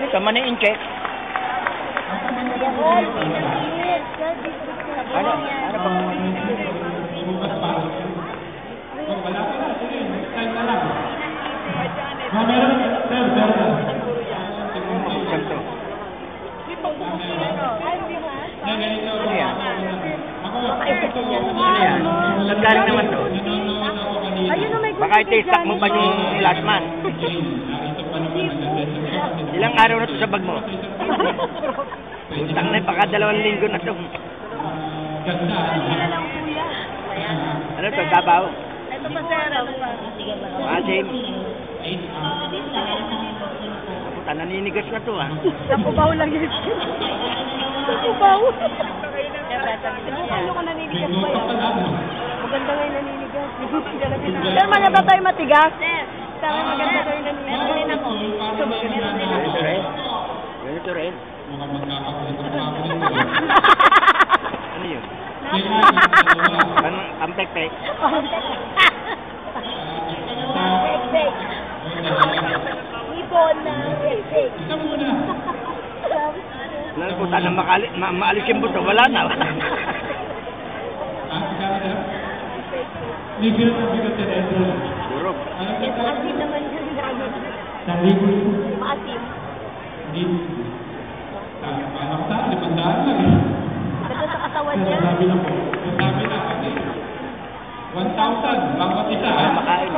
Ito, maniin check. Ano? Ano ba? Nagkaling naman to. Baka iti-stack mo pa yung last month. Ilang araw na to sa bag mo? Utang na, baka 2 linggo na to. Ano to, Davao? Ito pa, sir. Asim. Puta, naninigas na to, ah. Nakubaw lang yun. Nakubaw. Ano ka naninigas ba yan? Maganda nga yung naninigas. Sir, maganda tayo matigas. Sir, maganda tayo naninigas. Meron din ako. Ganito rin. Ganito rin. Ano yun? Ang pek-pek. Pek-pek. Ibon na pek-pek. Lalo po sana maalis yung buto. Wala na. Durog. Maasim naman yun namin. Maasim. Ito sa katawan niya. 1,000 bawat isa. Makain.